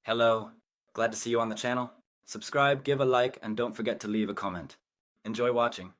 Hello, glad to see you on the channel. Subscribe, give a like, and don't forget to leave a comment. Enjoy watching.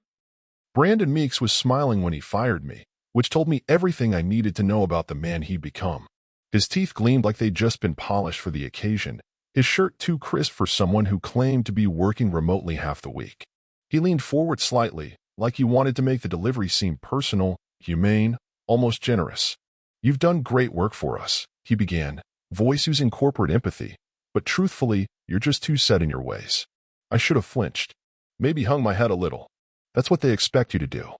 Brandon Meeks was smiling when he fired me, which told me everything I needed to know about the man he'd become. His teeth gleamed like they'd just been polished for the occasion, his shirt too crisp for someone who claimed to be working remotely half the week. He leaned forward slightly, like he wanted to make the delivery seem personal, humane, almost generous. "You've done great work for us," he began, voice using corporate empathy, "but truthfully, you're just too set in your ways." I should have flinched, maybe hung my head a little. That's what they expect you to do.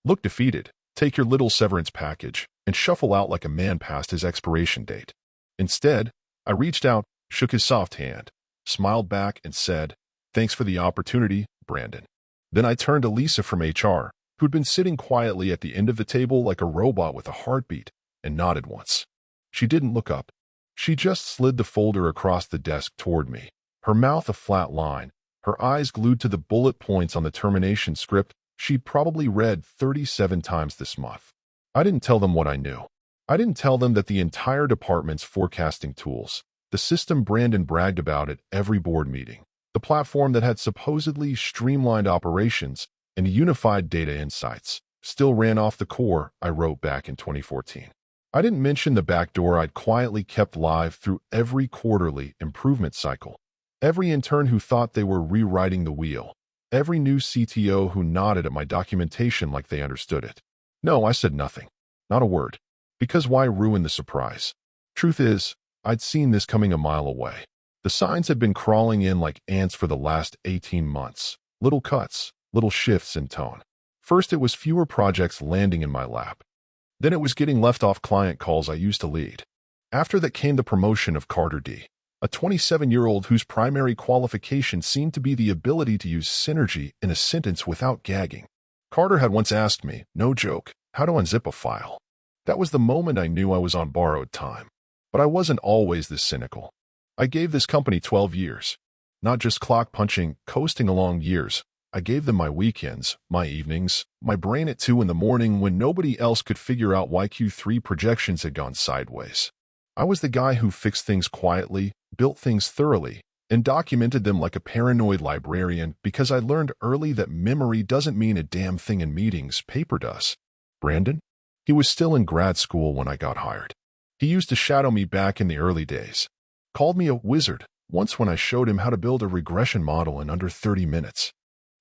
Look defeated, take your little severance package, and shuffle out like a man past his expiration date. Instead, I reached out, shook his soft hand, smiled back, and said, "Thanks for the opportunity, Brandon." Then I turned to Lisa from HR, who'd been sitting quietly at the end of the table like a robot with a heartbeat, and nodded once. She didn't look up. She just slid the folder across the desk toward me, her mouth a flat line, her eyes glued to the bullet points on the termination script she'd probably read 37 times this month. I didn't tell them what I knew. I didn't tell them that the entire department's forecasting tools, the system Brandon bragged about at every board meeting, the platform that had supposedly streamlined operations and unified data insights, still ran off the core I wrote back in 2014. I didn't mention the backdoor I'd quietly kept live through every quarterly improvement cycle, every intern who thought they were rewriting the wheel, every new CTO who nodded at my documentation like they understood it. No, I said nothing. Not a word. Because why ruin the surprise? Truth is, I'd seen this coming a mile away. The signs had been crawling in like ants for the last 18 months. Little cuts, little shifts in tone. First, it was fewer projects landing in my lap. Then it was getting left off client calls I used to lead. After that came the promotion of Carter D., a 27-year-old whose primary qualification seemed to be the ability to use synergy in a sentence without gagging. Carter had once asked me, no joke, how to unzip a file. That was the moment I knew I was on borrowed time. But I wasn't always this cynical. I gave this company 12 years. Not just clock-punching, coasting along years. I gave them my weekends, my evenings, my brain at 2 in the morning when nobody else could figure out why Q3 projections had gone sideways. I was the guy who fixed things quietly, built things thoroughly, and documented them like a paranoid librarian because I learned early that memory doesn't mean a damn thing in meetings, paper does. Brandon? He was still in grad school when I got hired. He used to shadow me back in the early days. Called me a wizard once when I showed him how to build a regression model in under 30 minutes.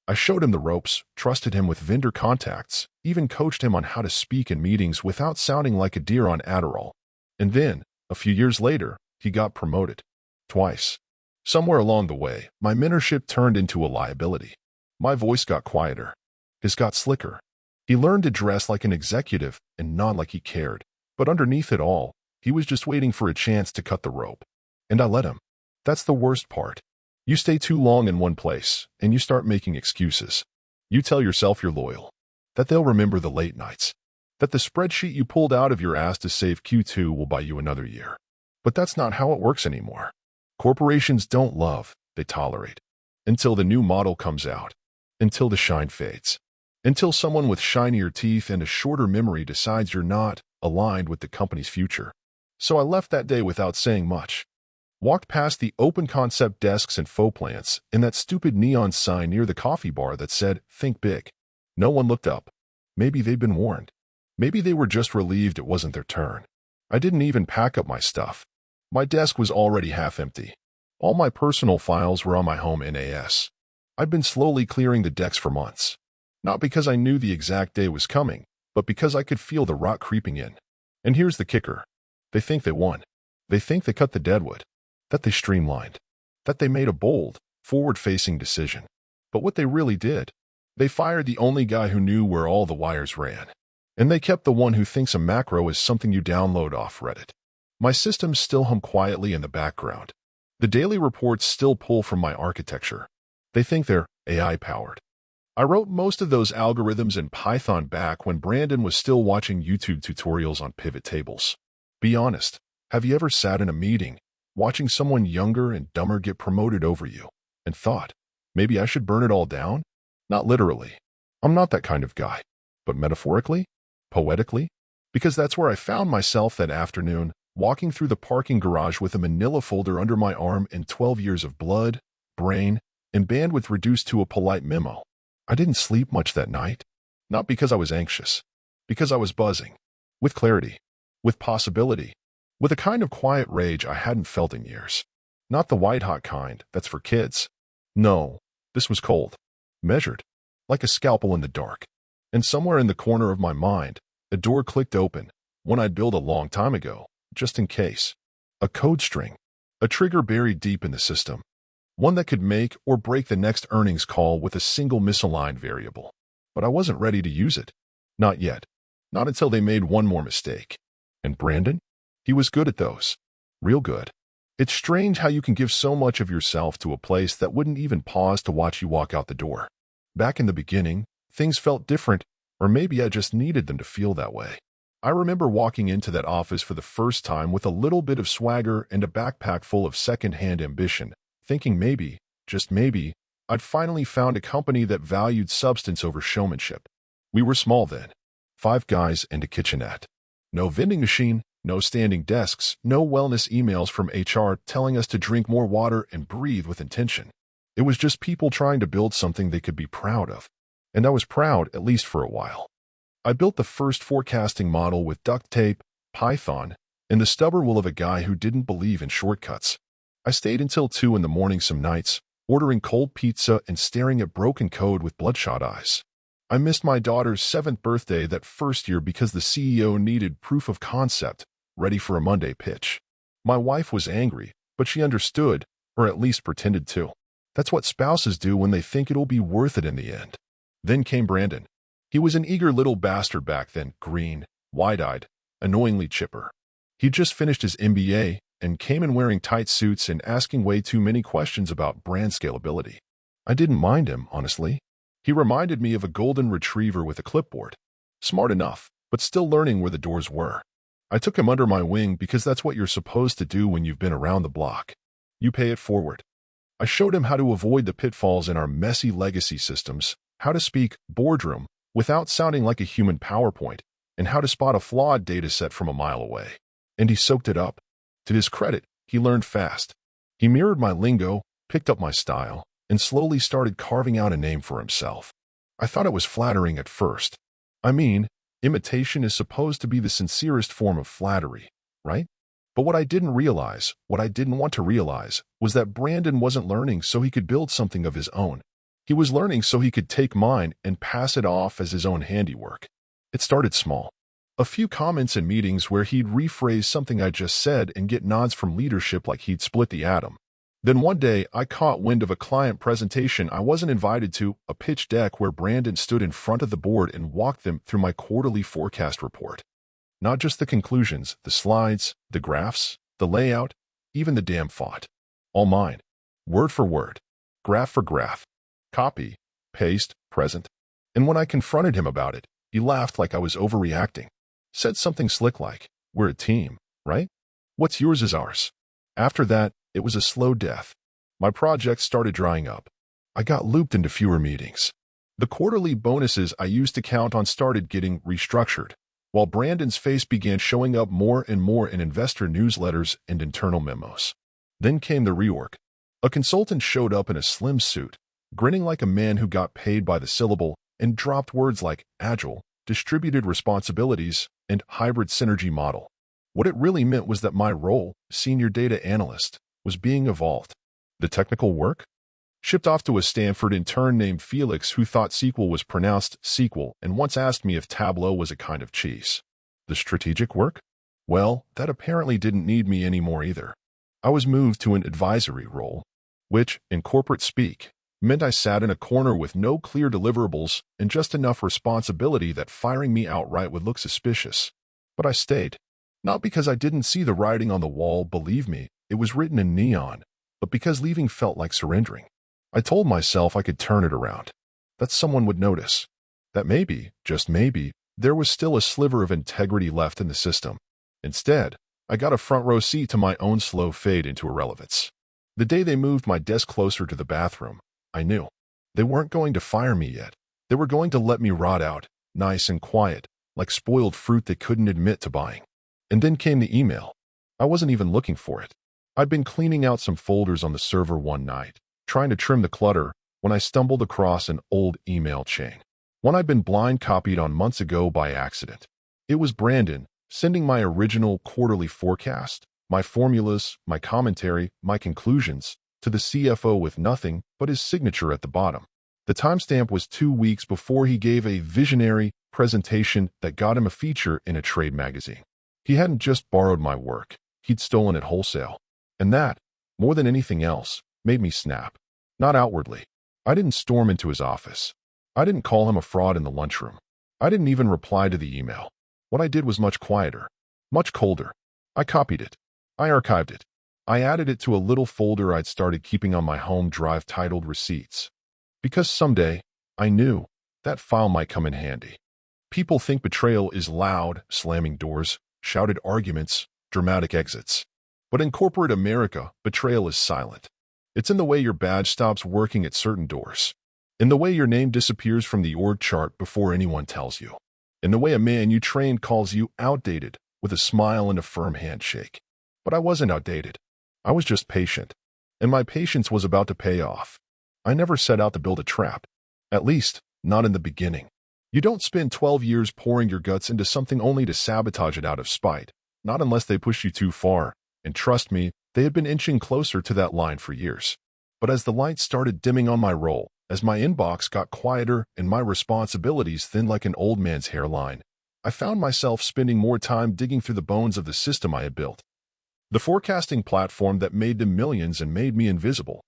I showed him the ropes, trusted him with vendor contacts, even coached him on how to speak in meetings without sounding like a deer on Adderall. And then, a few years later, he got promoted. Twice. Somewhere along the way, my mentorship turned into a liability. My voice got quieter. His got slicker. He learned to dress like an executive and nod like he cared. But underneath it all, he was just waiting for a chance to cut the rope. And I let him. That's the worst part. You stay too long in one place, and you start making excuses. You tell yourself you're loyal, that they'll remember the late nights, that the spreadsheet you pulled out of your ass to save Q2 will buy you another year. But that's not how it works anymore. Corporations don't love, they tolerate. Until the new model comes out. Until the shine fades. Until someone with shinier teeth and a shorter memory decides you're not aligned with the company's future. So I left that day without saying much. Walked past the open concept desks and faux plants and that stupid neon sign near the coffee bar that said, "Think big." No one looked up. Maybe they'd been warned. Maybe they were just relieved it wasn't their turn. I didn't even pack up my stuff. My desk was already half empty. All my personal files were on my home NAS. I'd been slowly clearing the decks for months. Not because I knew the exact day was coming, but because I could feel the rot creeping in. And here's the kicker. They think they won. They think they cut the deadwood. That they streamlined, that they made a bold, forward-facing decision. But what they really did, they fired the only guy who knew where all the wires ran. And they kept the one who thinks a macro is something you download off Reddit. My systems still hum quietly in the background. The daily reports still pull from my architecture. They think they're AI-powered. I wrote most of those algorithms in Python back when Brandon was still watching YouTube tutorials on pivot tables. Be honest, have you ever sat in a meeting watching someone younger and dumber get promoted over you, and thought, maybe I should burn it all down? Not literally. I'm not that kind of guy. But metaphorically? Poetically? Because that's where I found myself that afternoon, walking through the parking garage with a manila folder under my arm and 12 years of blood, brain, and bandwidth reduced to a polite memo. I didn't sleep much that night. Not because I was anxious. Because I was buzzing. With clarity. With possibility. With a kind of quiet rage I hadn't felt in years. Not the white-hot kind that's for kids. No, this was cold. Measured. Like a scalpel in the dark. And somewhere in the corner of my mind, a door clicked open, one I'd built a long time ago, just in case. A code string. A trigger buried deep in the system. One that could make or break the next earnings call with a single misaligned variable. But I wasn't ready to use it. Not yet. Not until they made one more mistake. And Brandon? He was good at those. Real good. It's strange how you can give so much of yourself to a place that wouldn't even pause to watch you walk out the door. Back in the beginning, things felt different, or maybe I just needed them to feel that way. I remember walking into that office for the first time with a little bit of swagger and a backpack full of second-hand ambition, thinking maybe, just maybe, I'd finally found a company that valued substance over showmanship. We were small then. 5 guys and a kitchenette. No vending machine, no standing desks, no wellness emails from HR telling us to drink more water and breathe with intention. It was just people trying to build something they could be proud of. And I was proud, at least for a while. I built the first forecasting model with duct tape, Python, and the stubborn will of a guy who didn't believe in shortcuts. I stayed until 2 in the morning some nights, ordering cold pizza and staring at broken code with bloodshot eyes. I missed my daughter's 7th birthday that first year because the CEO needed proof of concept, ready for a Monday pitch. My wife was angry, but she understood, or at least pretended to. That's what spouses do when they think it'll be worth it in the end. Then came Brandon. He was an eager little bastard back then, green, wide-eyed, annoyingly chipper. He'd just finished his MBA and came in wearing tight suits and asking way too many questions about brand scalability. I didn't mind him, honestly. He reminded me of a golden retriever with a clipboard. Smart enough, but still learning where the doors were. I took him under my wing because that's what you're supposed to do when you've been around the block. You pay it forward. I showed him how to avoid the pitfalls in our messy legacy systems, how to speak boardroom without sounding like a human PowerPoint, and how to spot a flawed dataset from a mile away. And he soaked it up. To his credit, he learned fast. He mirrored my lingo, picked up my style, and slowly started carving out a name for himself. I thought it was flattering at first. I mean, imitation is supposed to be the sincerest form of flattery, right? But what I didn't realize, what I didn't want to realize, was that Brandon wasn't learning so he could build something of his own. He was learning so he could take mine and pass it off as his own handiwork. It started small. A few comments in meetings where he'd rephrase something I just said and get nods from leadership like he'd split the atom. Then one day, I caught wind of a client presentation I wasn't invited to, a pitch deck where Brandon stood in front of the board and walked them through my quarterly forecast report. Not just the conclusions, the slides, the graphs, the layout, even the damn font. All mine. Word for word. Graph for graph. Copy, paste, present. And when I confronted him about it, he laughed like I was overreacting. Said something slick like, "We're a team, right? What's yours is ours." After that, it was a slow death. My projects started drying up. I got looped into fewer meetings. The quarterly bonuses I used to count on started getting restructured, while Brandon's face began showing up more and more in investor newsletters and internal memos. Then came the reorg. A consultant showed up in a slim suit, grinning like a man who got paid by the syllable, and dropped words like agile, distributed responsibilities, and hybrid synergy model. What it really meant was that my role, senior data analyst, was being evolved. The technical work? Shipped off to a Stanford intern named Felix who thought SQL was pronounced sequel and once asked me if Tableau was a kind of cheese. The strategic work? Well, that apparently didn't need me anymore either. I was moved to an advisory role, which, in corporate speak, meant I sat in a corner with no clear deliverables and just enough responsibility that firing me outright would look suspicious. But I stayed. Not because I didn't see the writing on the wall, believe me, it was written in neon, but because leaving felt like surrendering. I told myself I could turn it around, that someone would notice, that maybe, just maybe, there was still a sliver of integrity left in the system. Instead, I got a front row seat to my own slow fade into irrelevance. The day they moved my desk closer to the bathroom, I knew. They weren't going to fire me yet. They were going to let me rot out, nice and quiet, like spoiled fruit they couldn't admit to buying. And then came the email. I wasn't even looking for it. I'd been cleaning out some folders on the server one night, trying to trim the clutter, when I stumbled across an old email chain. One I'd been blind copied on months ago by accident. It was Brandon, sending my original quarterly forecast, my formulas, my commentary, my conclusions, to the CFO with nothing but his signature at the bottom. The timestamp was 2 weeks before he gave a visionary presentation that got him a feature in a trade magazine. He hadn't just borrowed my work, he'd stolen it wholesale. And that, more than anything else, made me snap. Not outwardly. I didn't storm into his office. I didn't call him a fraud in the lunchroom. I didn't even reply to the email. What I did was much quieter, much colder. I copied it. I archived it. I added it to a little folder I'd started keeping on my home drive titled Receipts. Because someday, I knew, that file might come in handy. People think betrayal is loud, slamming doors, shouted arguments, dramatic exits. But in corporate America, betrayal is silent. It's in the way your badge stops working at certain doors. In the way your name disappears from the org chart before anyone tells you. In the way a man you trained calls you outdated with a smile and a firm handshake. But I wasn't outdated. I was just patient. And my patience was about to pay off. I never set out to build a trap. At least, not in the beginning. You don't spend 12 years pouring your guts into something only to sabotage it out of spite. Not unless they push you too far. And trust me, they had been inching closer to that line for years. But as the lights started dimming on my roll, as my inbox got quieter and my responsibilities thinned like an old man's hairline, I found myself spending more time digging through the bones of the system I had built. The forecasting platform that made them millions and made me invisible.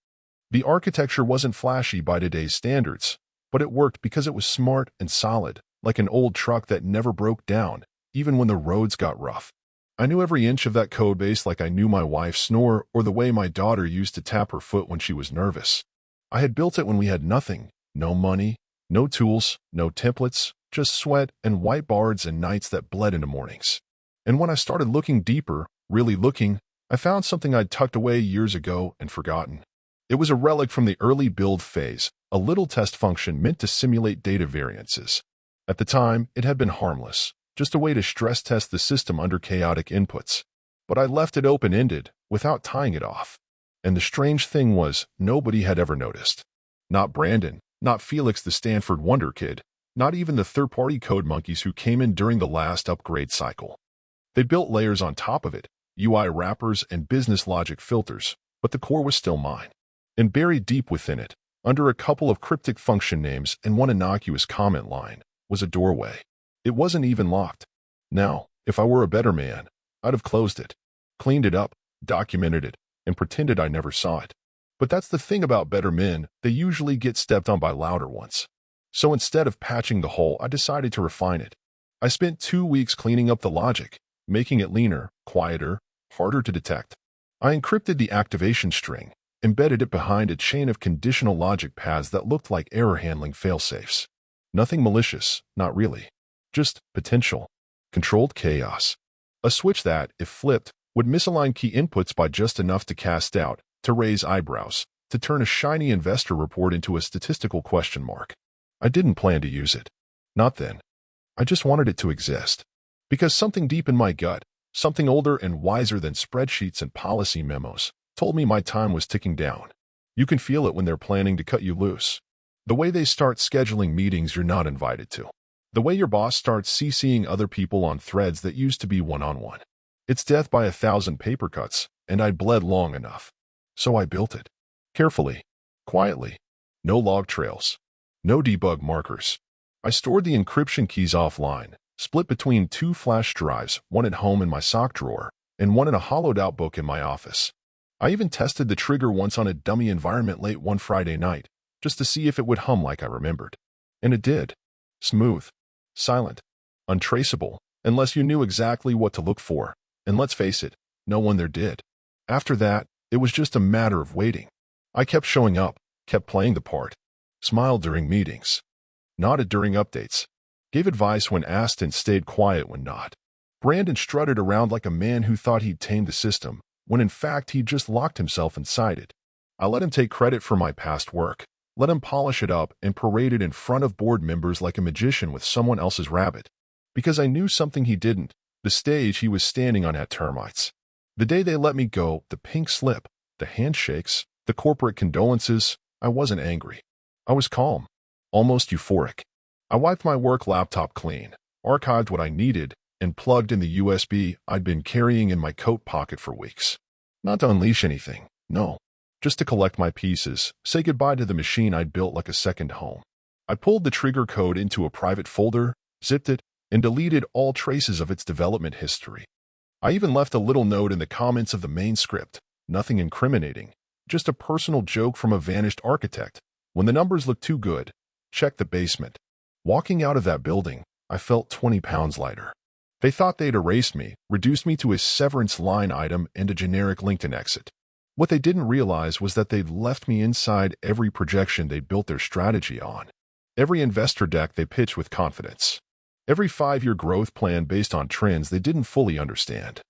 The architecture wasn't flashy by today's standards, but it worked because it was smart and solid, like an old truck that never broke down, even when the roads got rough. I knew every inch of that code base like I knew my wife's snore or the way my daughter used to tap her foot when she was nervous. I had built it when we had nothing, no money, no tools, no templates, just sweat and whiteboards and nights that bled into mornings. And when I started looking deeper, really looking, I found something I'd tucked away years ago and forgotten. It was a relic from the early build phase, a little test function meant to simulate data variances. At the time, it had been harmless, just a way to stress test the system under chaotic inputs. But I left it open-ended, without tying it off. And the strange thing was, nobody had ever noticed. Not Brandon, not Felix the Stanford Wonder Kid, not even the third-party code monkeys who came in during the last upgrade cycle. They built layers on top of it, UI wrappers and business logic filters, but the core was still mine. And buried deep within it, under a couple of cryptic function names and one innocuous comment line, was a doorway. It wasn't even locked. Now, if I were a better man, I'd have closed it, cleaned it up, documented it, and pretended I never saw it. But that's the thing about better men, they usually get stepped on by louder ones. So instead of patching the hole, I decided to refine it. I spent 2 weeks cleaning up the logic, making it leaner, quieter, harder to detect. I encrypted the activation string, embedded it behind a chain of conditional logic paths that looked like error handling failsafes. Nothing malicious, not really. Just potential. Controlled chaos. A switch that, if flipped, would misalign key inputs by just enough to cast doubt, to raise eyebrows, to turn a shiny investor report into a statistical question mark. I didn't plan to use it. Not then. I just wanted it to exist. Because something deep in my gut, something older and wiser than spreadsheets and policy memos, told me my time was ticking down. You can feel it when they're planning to cut you loose. The way they start scheduling meetings you're not invited to. The way your boss starts CCing other people on threads that used to be one-on-one. It's death by 1,000 paper cuts, and I'd bled long enough. So I built it. Carefully. Quietly. No log trails. No debug markers. I stored the encryption keys offline, split between 2 flash drives, one at home in my sock drawer, and one in a hollowed-out book in my office. I even tested the trigger once on a dummy environment late one Friday night, just to see if it would hum like I remembered. And it did. Smooth. Silent. Untraceable, unless you knew exactly what to look for. And let's face it, no one there did. After that, it was just a matter of waiting. I kept showing up, kept playing the part, smiled during meetings, nodded during updates, gave advice when asked and stayed quiet when not. Brandon strutted around like a man who thought he'd tamed the system, when in fact he'd just locked himself inside it. I let him take credit for my past work, let him polish it up and parade it in front of board members like a magician with someone else's rabbit. Because I knew something he didn't, the stage he was standing on had termites. The day they let me go, the pink slip, the handshakes, the corporate condolences, I wasn't angry. I was calm, almost euphoric. I wiped my work laptop clean, archived what I needed, and plugged in the USB I'd been carrying in my coat pocket for weeks. Not to unleash anything, no. Just to collect my pieces, say goodbye to the machine I'd built like a second home. I pulled the trigger code into a private folder, zipped it, and deleted all traces of its development history. I even left a little note in the comments of the main script, nothing incriminating, just a personal joke from a vanished architect. When the numbers looked too good, check the basement. Walking out of that building, I felt 20 pounds lighter. They thought they'd erased me, reduced me to a severance line item and a generic LinkedIn exit. What they didn't realize was that they'd left me inside every projection they built their strategy on, every investor deck they pitched with confidence, every 5-year growth plan based on trends they didn't fully understand.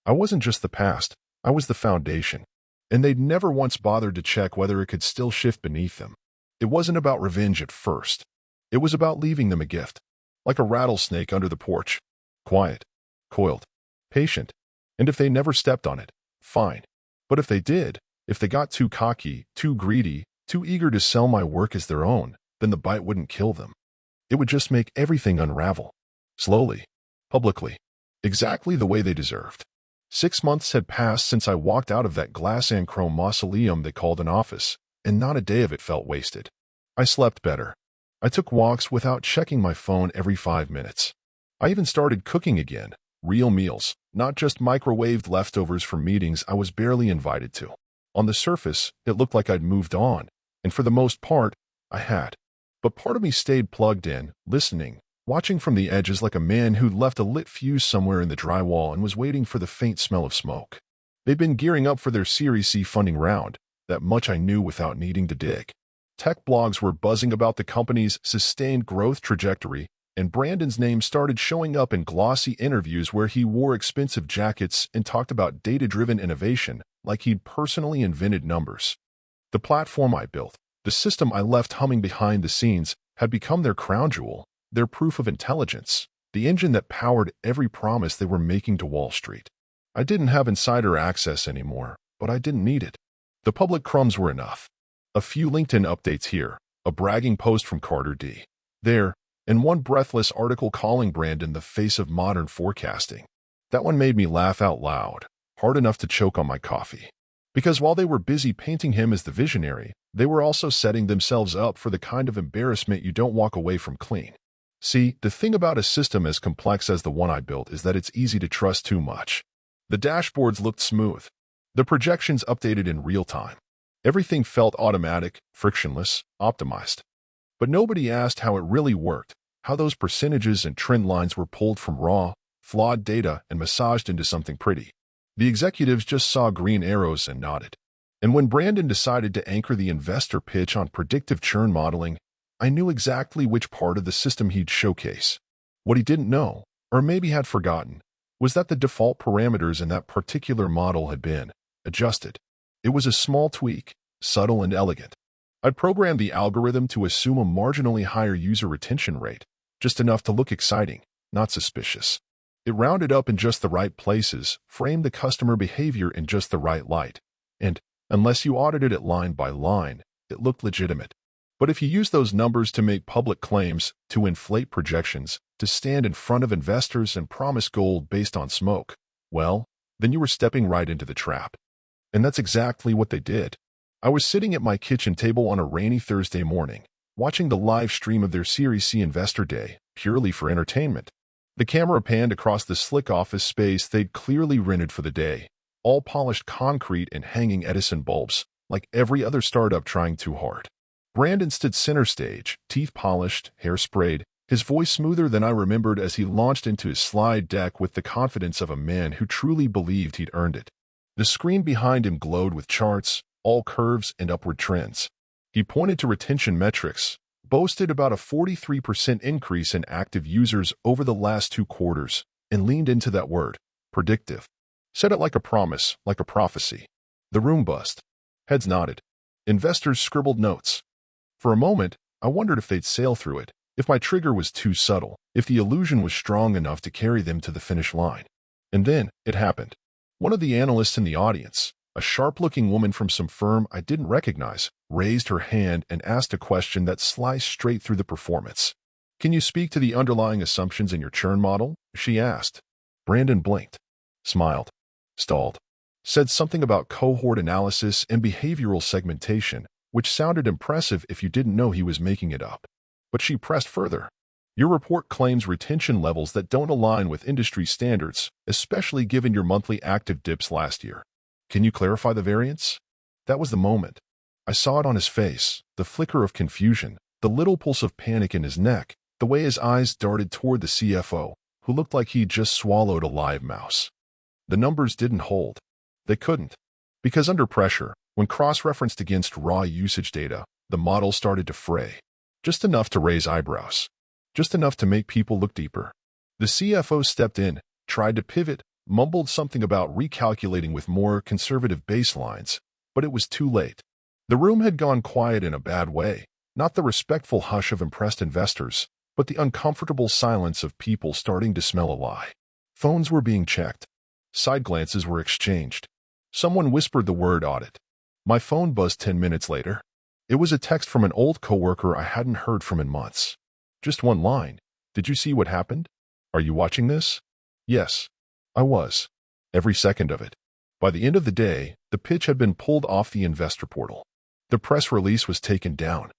I wasn't just the past, I was the foundation, and they'd never once bothered to check whether it could still shift beneath them. It wasn't about revenge at first. It was about leaving them a gift, like a rattlesnake under the porch. Quiet, coiled, patient, and if they never stepped on it, fine. But if they did, if they got too cocky, too greedy, too eager to sell my work as their own, then the bite wouldn't kill them. It would just make everything unravel. Slowly, publicly, exactly the way they deserved. 6 months had passed since I walked out of that glass and chrome mausoleum they called an office, and not a day of it felt wasted. I slept better. I took walks without checking my phone every 5 minutes. I even started cooking again, real meals, not just microwaved leftovers from meetings I was barely invited to. On the surface, it looked like I'd moved on, and for the most part, I had. But part of me stayed plugged in, listening, watching from the edges like a man who'd left a lit fuse somewhere in the drywall and was waiting for the faint smell of smoke. They'd been gearing up for their Series C funding round, that much I knew without needing to dig. Tech blogs were buzzing about the company's sustained growth trajectory, and Brandon's name started showing up in glossy interviews where he wore expensive jackets and talked about data-driven innovation like he'd personally invented numbers. The platform I built, the system I left humming behind the scenes, had become their crown jewel, their proof of intelligence, the engine that powered every promise they were making to Wall Street. I didn't have insider access anymore, but I didn't need it. The public crumbs were enough. A few LinkedIn updates here, a bragging post from Carter D. there, and one breathless article calling Brandon the face of modern forecasting. That one made me laugh out loud, hard enough to choke on my coffee. Because while they were busy painting him as the visionary, they were also setting themselves up for the kind of embarrassment you don't walk away from clean. See, the thing about a system as complex as the one I built is that it's easy to trust too much. The dashboards looked smooth. The projections updated in real time. Everything felt automatic, frictionless, optimized. But nobody asked how it really worked, how those percentages and trend lines were pulled from raw, flawed data and massaged into something pretty. The executives just saw green arrows and nodded. And when Brandon decided to anchor the investor pitch on predictive churn modeling, I knew exactly which part of the system he'd showcase. What he didn't know, or maybe had forgotten, was that the default parameters in that particular model had been adjusted. It was a small tweak, subtle and elegant. I'd programmed the algorithm to assume a marginally higher user retention rate, just enough to look exciting, not suspicious. It rounded up in just the right places, framed the customer behavior in just the right light, and, unless you audited it line by line, it looked legitimate. But if you use those numbers to make public claims, to inflate projections, to stand in front of investors and promise gold based on smoke, well, then you were stepping right into the trap. And that's exactly what they did. I was sitting at my kitchen table on a rainy Thursday morning, watching the live stream of their Series C Investor Day, purely for entertainment. The camera panned across the slick office space they'd clearly rented for the day, all polished concrete and hanging Edison bulbs, like every other startup trying too hard. Brandon stood center stage, teeth polished, hair sprayed, his voice smoother than I remembered as he launched into his slide deck with the confidence of a man who truly believed he'd earned it. The screen behind him glowed with charts, all curves and upward trends. He pointed to retention metrics, boasted about a 43% increase in active users over the last 2 quarters, and leaned into that word, predictive. Said it like a promise, like a prophecy. The room buzzed. Heads nodded. Investors scribbled notes. For a moment, I wondered if they'd sail through it, if my trigger was too subtle, if the illusion was strong enough to carry them to the finish line. And then, it happened. One of the analysts in the audience, a sharp-looking woman from some firm I didn't recognize, raised her hand and asked a question that sliced straight through the performance. "Can you speak to the underlying assumptions in your churn model?" she asked. Brandon blinked, smiled, stalled, said something about cohort analysis and behavioral segmentation, which sounded impressive if you didn't know he was making it up. But she pressed further. "Your report claims retention levels that don't align with industry standards, especially given your monthly active dips last year. Can you clarify the variance?" That was the moment. I saw it on his face, the flicker of confusion, the little pulse of panic in his neck, the way his eyes darted toward the CFO, who looked like he'd just swallowed a live mouse. The numbers didn't hold. They couldn't. Because under pressure, when cross-referenced against raw usage data, the model started to fray. Just enough to raise eyebrows. Just enough to make people look deeper. The CFO stepped in, tried to pivot, mumbled something about recalculating with more conservative baselines, but it was too late. The room had gone quiet in a bad way, not the respectful hush of impressed investors, but the uncomfortable silence of people starting to smell a lie. Phones were being checked. Side glances were exchanged. Someone whispered the word audit. My phone buzzed 10 minutes later. It was a text from an old coworker I hadn't heard from in months. Just one line. "Did you see what happened? Are you watching this?" Yes, I was. Every second of it. By the end of the day, the pitch had been pulled off the investor portal. The press release was taken down.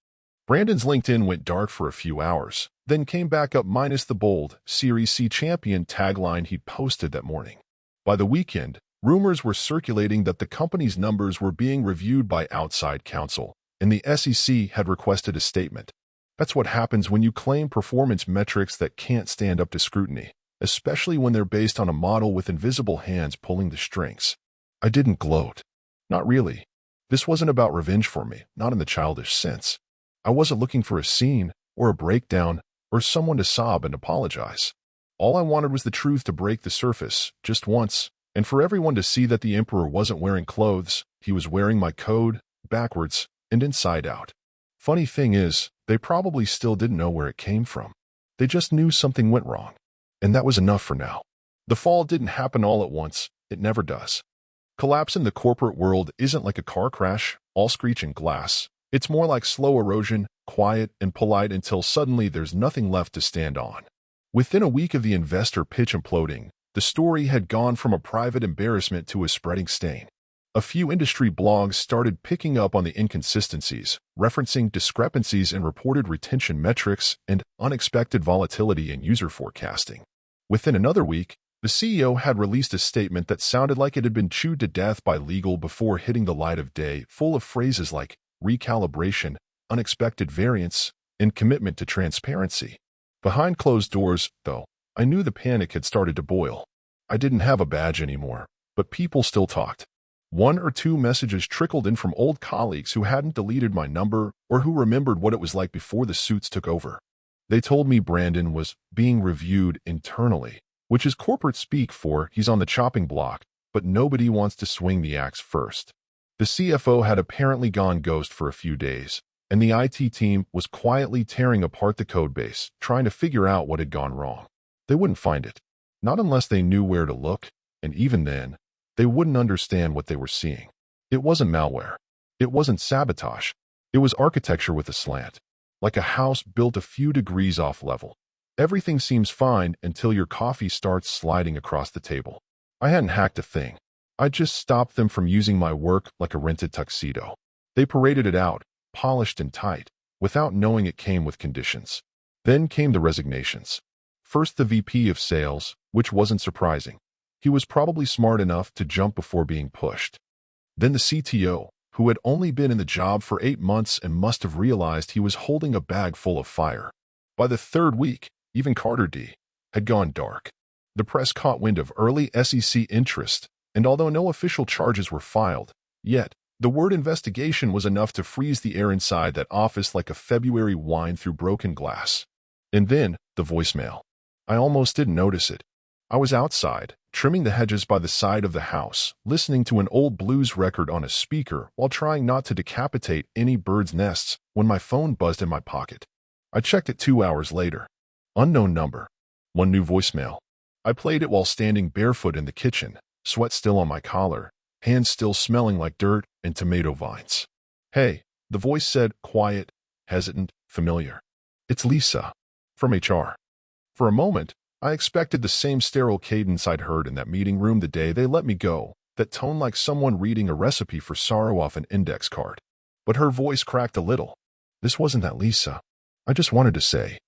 Brandon's LinkedIn went dark for a few hours, then came back up minus the bold Series C champion tagline he'd posted that morning. By the weekend, rumors were circulating that the company's numbers were being reviewed by outside counsel, and the SEC had requested a statement. That's what happens when you claim performance metrics that can't stand up to scrutiny, especially when they're based on a model with invisible hands pulling the strings. I didn't gloat. Not really. This wasn't about revenge for me, not in the childish sense. I wasn't looking for a scene, or a breakdown, or someone to sob and apologize. All I wanted was the truth to break the surface, just once, and for everyone to see that the emperor wasn't wearing clothes, he was wearing my code, backwards, and inside out. Funny thing is, they probably still didn't know where it came from. They just knew something went wrong. And that was enough for now. The fall didn't happen all at once. It never does. Collapse in the corporate world isn't like a car crash, all screeching glass. It's more like slow erosion, quiet and polite until suddenly there's nothing left to stand on. Within a week of the investor pitch imploding, the story had gone from a private embarrassment to a spreading stain. A few industry blogs started picking up on the inconsistencies, referencing discrepancies in reported retention metrics and unexpected volatility in user forecasting. Within another week, the CEO had released a statement that sounded like it had been chewed to death by legal before hitting the light of day, full of phrases like recalibration, unexpected variance, and commitment to transparency. Behind closed doors, though, I knew the panic had started to boil. I didn't have a badge anymore, but people still talked. One or two messages trickled in from old colleagues who hadn't deleted my number or who remembered what it was like before the suits took over. They told me Brandon was being reviewed internally, which is corporate speak for he's on the chopping block, but nobody wants to swing the axe first. The CFO had apparently gone ghost for a few days, and the IT team was quietly tearing apart the codebase, trying to figure out what had gone wrong. They wouldn't find it, not unless they knew where to look, and even then, they wouldn't understand what they were seeing. It wasn't malware. It wasn't sabotage. It was architecture with a slant, like a house built a few degrees off level. Everything seems fine until your coffee starts sliding across the table. I hadn't hacked a thing. I just stopped them from using my work like a rented tuxedo. They paraded it out, polished and tight, without knowing it came with conditions. Then came the resignations. First the VP of sales, which wasn't surprising. He was probably smart enough to jump before being pushed. Then the CTO, who had only been in the job for 8 months and must have realized he was holding a bag full of fire. By the third week, even Carter D. had gone dark. The press caught wind of early SEC interest, and although no official charges were filed, yet, the word investigation was enough to freeze the air inside that office like a February wind through broken glass. And then, the voicemail. I almost didn't notice it. I was outside, trimming the hedges by the side of the house, listening to an old blues record on a speaker while trying not to decapitate any birds' nests when my phone buzzed in my pocket. I checked it 2 hours later. Unknown number. One new voicemail. I played it while standing barefoot in the kitchen, sweat still on my collar, hands still smelling like dirt and tomato vines. "Hey," the voice said, quiet, hesitant, familiar. "It's Lisa, from HR." For a moment, I expected the same sterile cadence I'd heard in that meeting room the day they let me go, that tone like someone reading a recipe for sorrow off an index card. But her voice cracked a little. "This wasn't that Lisa. I just wanted to say,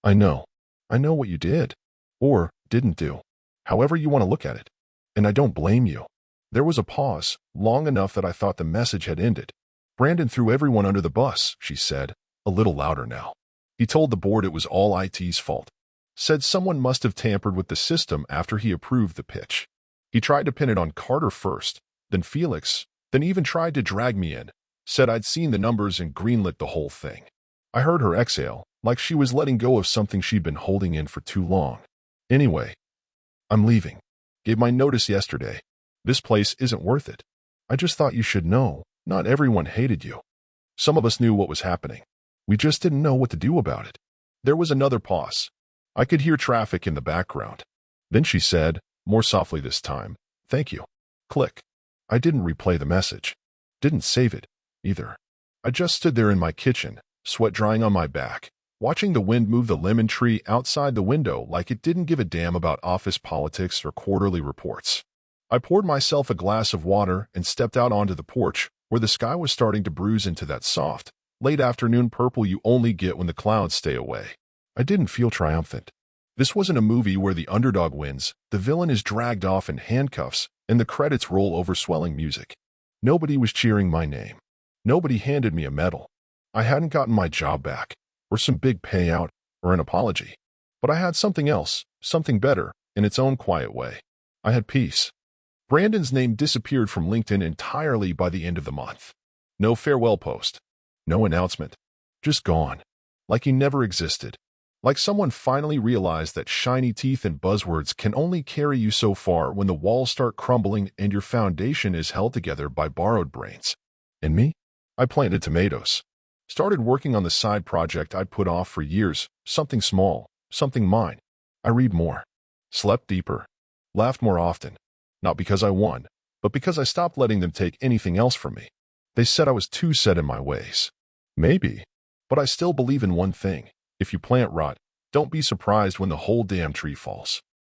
I know. I know what you did. Or didn't do. However you want to look at it. And I don't blame you." There was a pause, long enough that I thought the message had ended. "Brandon threw everyone under the bus," she said, a little louder now. "He told the board it was all IT's fault. Said someone must have tampered with the system after he approved the pitch. He tried to pin it on Carter first, then Felix, then even tried to drag me in. Said I'd seen the numbers and greenlit the whole thing." I heard her exhale, like she was letting go of something she'd been holding in for too long. "Anyway, I'm leaving. Gave my notice yesterday. This place isn't worth it. I just thought you should know, not everyone hated you. Some of us knew what was happening. We just didn't know what to do about it." There was another pause. I could hear traffic in the background. Then she said, more softly this time, "Thank you." Click. I didn't replay the message. Didn't save it, either. I just stood there in my kitchen, sweat drying on my back, watching the wind move the lemon tree outside the window like it didn't give a damn about office politics or quarterly reports. I poured myself a glass of water and stepped out onto the porch, where the sky was starting to bruise into that soft, late afternoon purple you only get when the clouds stay away. I didn't feel triumphant. This wasn't a movie where the underdog wins, the villain is dragged off in handcuffs, and the credits roll over swelling music. Nobody was cheering my name. Nobody handed me a medal. I hadn't gotten my job back, or some big payout, or an apology. But I had something else, something better, in its own quiet way. I had peace. Brandon's name disappeared from LinkedIn entirely by the end of the month. No farewell post. No announcement. Just gone. Like he never existed. Like someone finally realized that shiny teeth and buzzwords can only carry you so far when the walls start crumbling and your foundation is held together by borrowed brains. And me? I planted tomatoes. Started working on the side project I'd put off for years, something small, something mine. I read more. Slept deeper. Laughed more often. Not because I won, but because I stopped letting them take anything else from me. They said I was too set in my ways. Maybe. But I still believe in one thing. If you plant rot, don't be surprised when the whole damn tree falls.